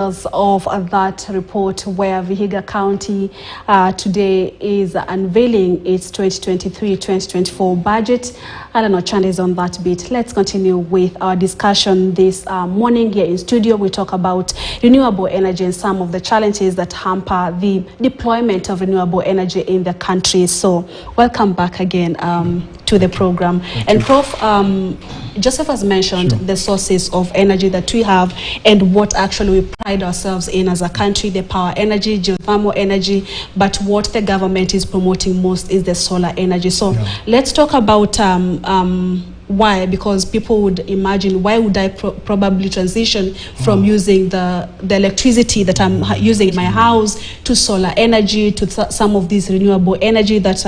Of that report where Vihiga County today is unveiling its 2023-2024 budget. Alan Ochande is on that bit. Let's continue with our discussion this morning here in studio. We talk about renewable energy and some of the challenges that hamper the deployment of renewable energy in the country. So welcome back again to the program. And Prof, Joseph has mentioned the sources of energy that we have and what actually we pride ourselves in as a country, the power energy, geothermal energy, but what the government is promoting most is the solar energy. So let's talk about why, because people would imagine, why would I probably transition from using the electricity that I'm using in my house to solar energy, to some of these renewable energy that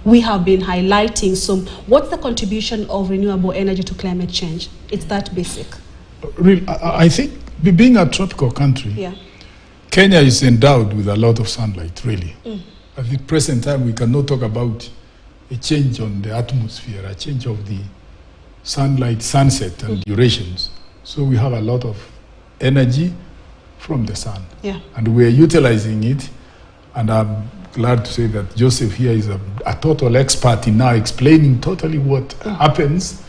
we have been highlighting. So what's the contribution of renewable energy to climate change? It's that basic. Really, I think being a tropical country, Kenya is endowed with a lot of sunlight, really. At the present time, we cannot talk about a change on the atmosphere, a change of the sunlight, sunset, and durations. So we have a lot of energy from the sun. And we are utilizing it. And I'm glad to say that Joseph here is a total expert in now explaining totally what happens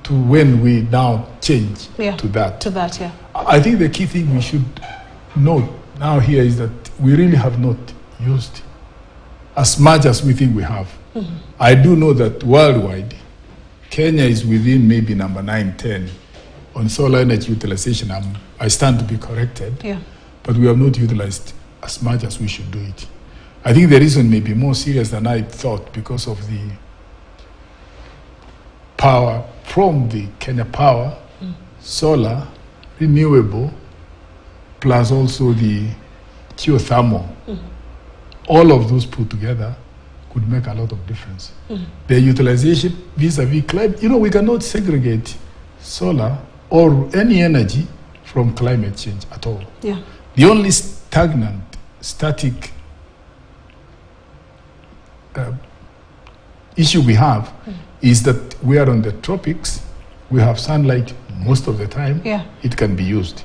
to when we now change to that. I think the key thing we should note now here is that we really have not used as much as we think we have. I do know that worldwide, Kenya is within maybe number 9, 10 on solar energy utilization. I stand to be corrected, but we have not utilized as much as we should do it. I think the reason may be more serious than I thought because of the power from the Kenya Power, solar, renewable, plus also the geothermal. All of those put together could make a lot of difference. Their utilization vis-a-vis climate, we cannot segregate solar or any energy from climate change at all. The only static issue we have is that we are on the tropics. We have sunlight most of the time. It can be used.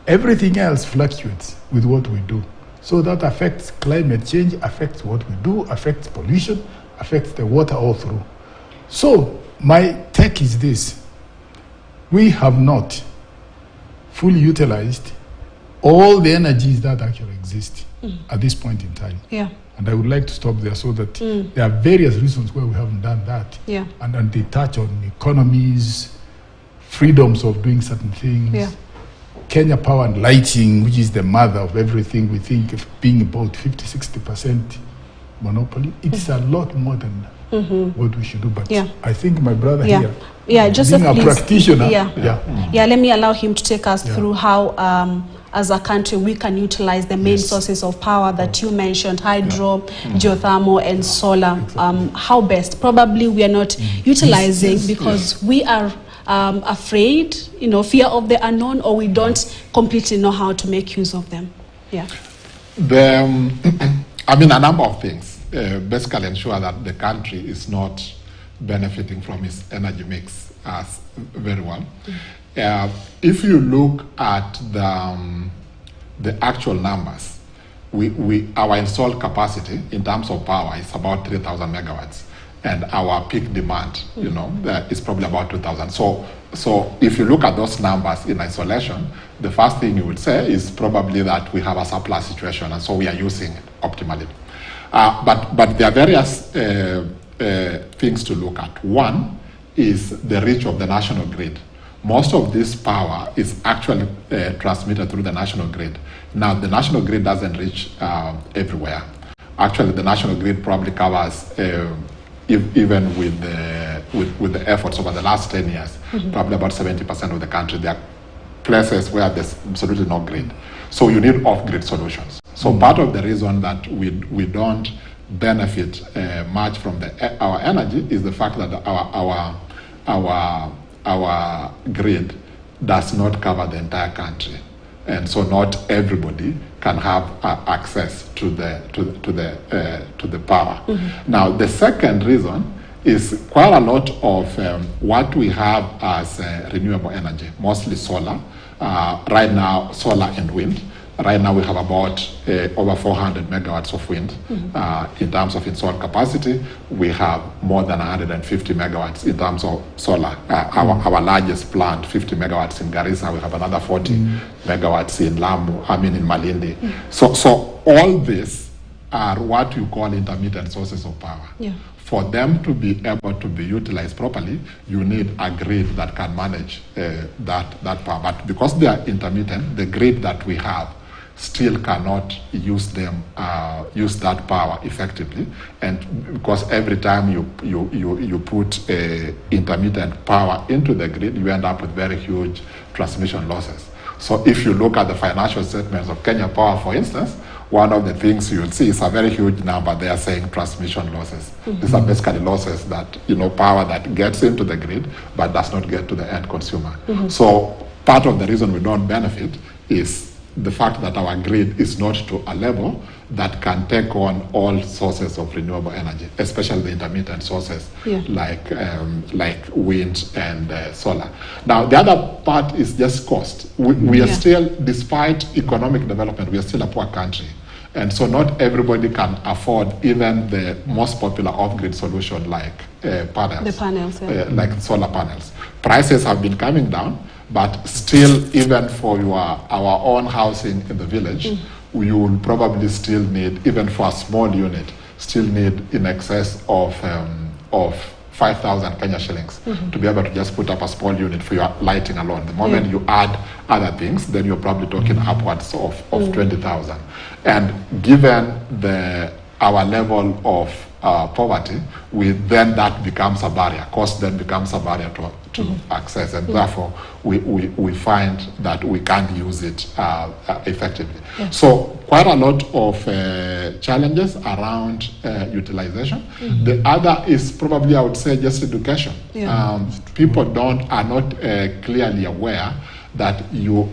Everything else fluctuates with what we do. So that affects climate change, affects what we do, affects pollution, affects the water all through. So my take is this. We have not fully utilized all the energies that actually exist at this point in time. And I would like to stop there so that there are various reasons why we haven't done that. And they touch on economies, freedoms of doing certain things. Kenya Power and Lighting, which is the mother of everything, we think of being about 50-60% monopoly. It's a lot more than what we should do. But I think my brother here, Joseph, being a practitioner, let me allow him to take us through how, as a country, we can utilize the main sources of power that you mentioned, hydro, geothermal, and solar. How best? Probably we are not utilizing because we are afraid, fear of the unknown, or we don't completely know how to make use of them. A number of things. Basically ensure that the country is not benefiting from its energy mix as very well. If you look at the actual numbers, our installed capacity in terms of power is about 3,000 megawatts. And our peak demand, is probably about 2,000. So if you look at those numbers in isolation, the first thing you would say is probably that we have a surplus situation, and so we are using it optimally. But there are various things to look at. One is the reach of the national grid. Most of this power is actually transmitted through the national grid. Now, the national grid doesn't reach everywhere. Actually, the national grid probably covers even with the efforts over the last 10 years, probably about 70% of the country. There are places where there's absolutely no grid. So you need off-grid solutions. So part of the reason that we don't benefit much from our energy is the fact that our grid does not cover the entire country. And so not everybody can have access to the power. Now, the second reason is quite a lot of what we have as renewable energy, mostly solar. Right now, solar and wind. Right now we have about over 400 megawatts of wind. In terms of installed capacity, we have more than 150 megawatts in terms of solar. Our largest plant, 50 megawatts in Garissa, we have another 40 megawatts in in Malindi. So all this are what you call intermittent sources of power. Yeah. For them to be able to be utilized properly, you need a grid that can manage that power. But because they are intermittent, the grid that we have still cannot use that power effectively. And because every time you put intermittent power into the grid, you end up with very huge transmission losses. So if you look at the financial statements of Kenya Power, for instance, one of the things you'll see is a very huge number. They are saying transmission losses. These are basically losses that, power that gets into the grid but does not get to the end consumer. So part of the reason we don't benefit is the fact that our grid is not to a level that can take on all sources of renewable energy, especially the intermittent sources like wind and solar. Now, the other part is just cost. We are still, despite economic development, we are still a poor country. And so not everybody can afford even the most popular off-grid solution like panels. The panels, like solar panels. Prices have been coming down, but still, even for our own housing in the village, you will probably still need, even for a small unit, still need in excess of 5,000 Kenya shillings to be able to just put up a small unit for your lighting alone. The moment you add other things, then you're probably talking upwards of 20,000. And given our level of poverty, then that becomes a barrier. Cost then becomes a barrier to access, and therefore we find that we can't use it effectively. So quite a lot of challenges around utilization. The other is probably, I would say, just education. People are not clearly aware that you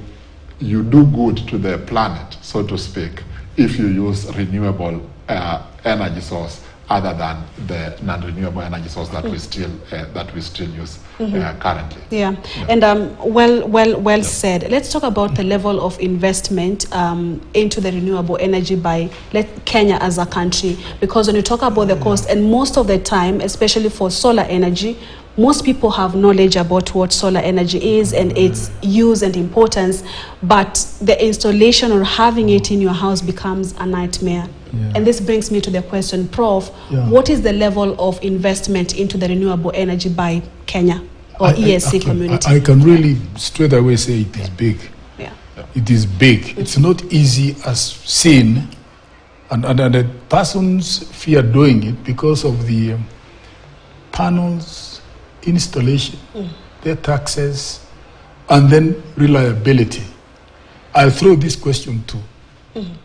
do good to the planet, so to speak, if you use renewable energy source other than the non-renewable energy source that we still use currently. And well said. Let's talk about the level of investment into the renewable energy by Kenya as a country, because when you talk about the cost, and most of the time, especially for solar energy, most people have knowledge about what solar energy is and its use and importance, but the installation or having it in your house becomes a nightmare. And this brings me to the question, Prof, what is the level of investment into the renewable energy by Kenya or ESC community? I can really straight away say it is big. It is big. It's not easy as seen, and the persons fear doing it because of the panels, installation, their taxes, and then reliability. I'll throw this question to,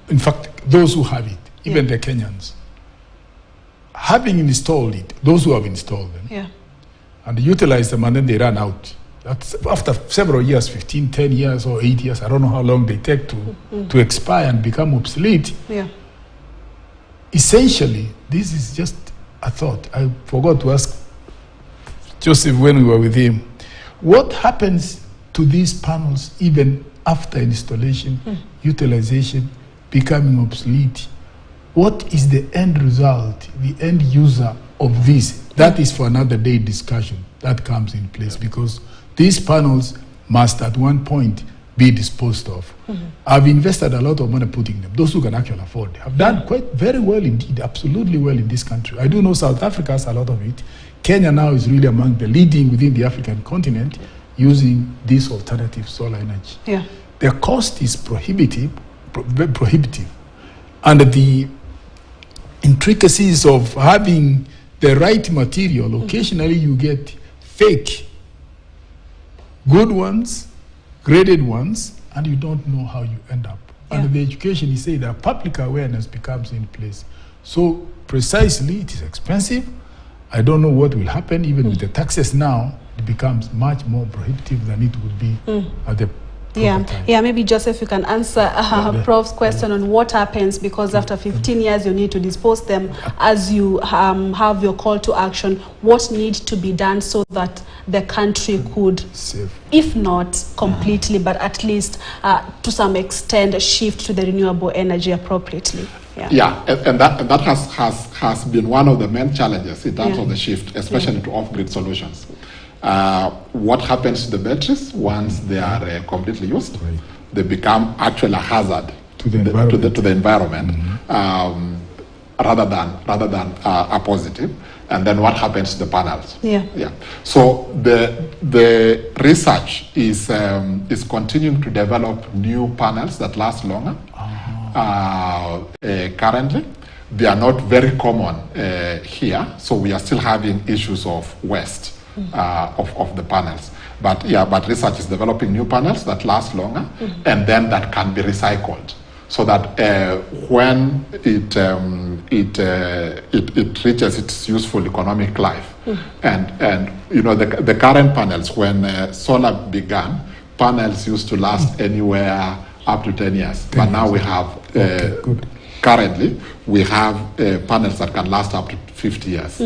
in fact, those who have it, even the Kenyans. Having installed it, those who have installed them, and utilize them, and then they run out. That's after several years, 15, 10 years, or 8 years, I don't know how long they take to expire and become obsolete. Essentially, this is just a thought. I forgot to ask Joseph when we were with him, what happens to these panels even after installation, utilization, becoming obsolete? What is the end result, the end user of this? That is for another day discussion that comes in place, because these panels must at one point be disposed of. I've invested a lot of money putting them. Those who can actually afford have done very well indeed, absolutely well in this country. I do know South Africa has a lot of it. Kenya now is really among the leading within the African continent using this alternative solar energy. The cost is prohibitive, and the intricacies of having the right material, occasionally you get fake good ones, graded ones, and you don't know how you end up. And the education is saying that public awareness becomes in place. So precisely, it is expensive. I don't know what will happen. Even with the taxes now, it becomes much more prohibitive than it would be at the time. Yeah, maybe Joseph, you can answer Prof's question on what happens, because after 15 years you need to dispose them. As you have your call to action, what needs to be done so that the country could, if not completely, but at least to some extent, shift to the renewable energy appropriately? And that has been one of the main challenges in terms of the shift, especially to off-grid solutions. What happens to the batteries once they are completely used? Right. They become actually a hazard to the environment, rather than a positive. And then what happens to the panels? So the research is continuing to develop new panels that last longer. Currently, they are not very common here, so we are still having issues of waste of the panels. But research is developing new panels that last longer, and then that can be recycled, so that when it reaches its useful economic life, and you know, the current panels, when solar began, panels used to last anywhere up to 10 years. But now we have, currently, we have panels that can last up to 50 years.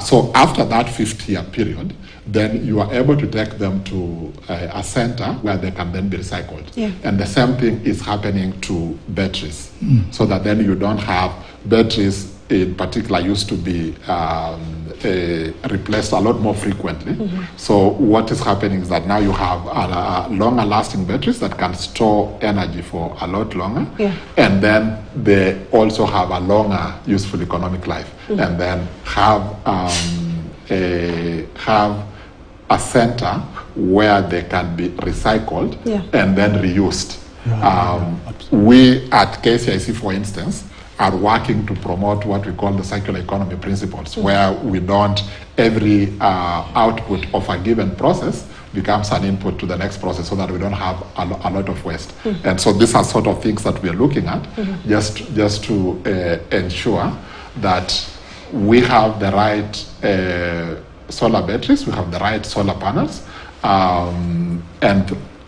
So after that 50-year period, then you are able to take them to a center where they can then be recycled. And the same thing is happening to batteries. So that then you don't have batteries, in particular, used to be replaced a lot more frequently. So what is happening is that now you have longer lasting batteries that can store energy for a lot longer, and then they also have a longer useful economic life, and then have a center where they can be recycled and then reused. We at KCIC, for instance, are working to promote what we call the circular economy principles, where we don't, every output of a given process becomes an input to the next process, so that we don't have a lot of waste. And so these are sort of things that we are looking at, just to ensure that we have the right solar batteries, we have the right solar panels, and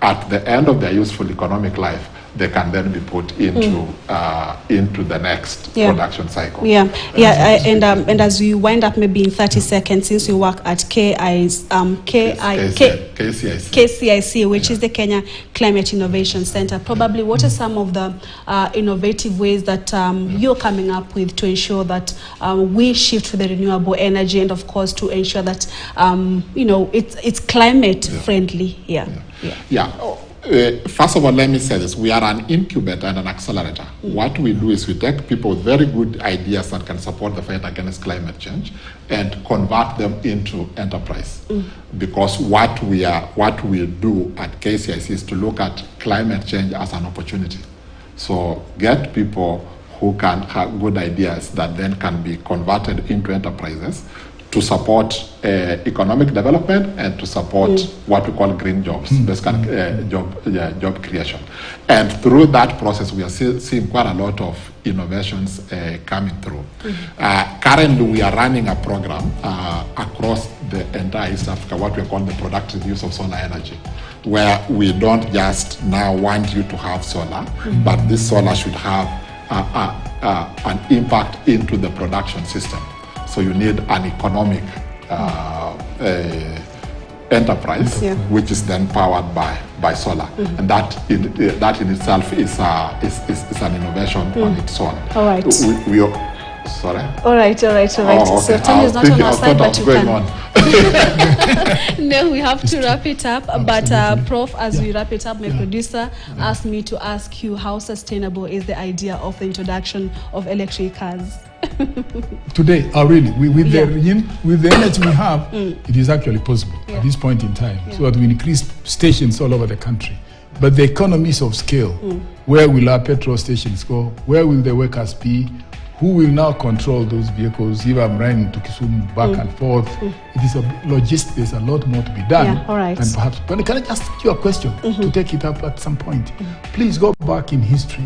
at the end of their useful economic life, they can then be put into the next production cycle. And as we wind up, maybe in 30 seconds, since you work at KCIC, which is the Kenya Climate Innovation Center, probably what are some of the innovative ways that you're coming up with to ensure that we shift to the renewable energy, and of course to ensure that you know, it's climate friendly? First of all, let me say this. We are an incubator and an accelerator. What we do is we take people with very good ideas that can support the fight against climate change and convert them into enterprise. Because what we do at KCIC is to look at climate change as an opportunity. So get people who can have good ideas that then can be converted into enterprises to support economic development and to support what we call green jobs, basically job creation. And through that process, we are seeing quite a lot of innovations coming through. Currently, we are running a program across the entire East Africa, what we call the productive use of solar energy, where we don't just now want you to have solar, but this solar should have an impact into the production system. So you need an economic enterprise, which is then powered by solar, and that in itself is an innovation on its own. All right. Sorry. All right. Oh, okay. So time is not on our side, but you can. No, we have to wrap it up. But Prof, as we wrap it up, my producer asked me to ask you, how sustainable is the idea of the introduction of electric cars? Today, really, with the energy we have, it is actually possible at this point in time, so that we increase stations all over the country. But the economies of scale, where will our petrol stations go? Where will the workers be? Who will now control those vehicles? If I'm running to Kisumu back and forth, it is a logistic. There's a lot more to be done. All right. And perhaps, but can I just ask you a question to take it up at some point? Please go back in history.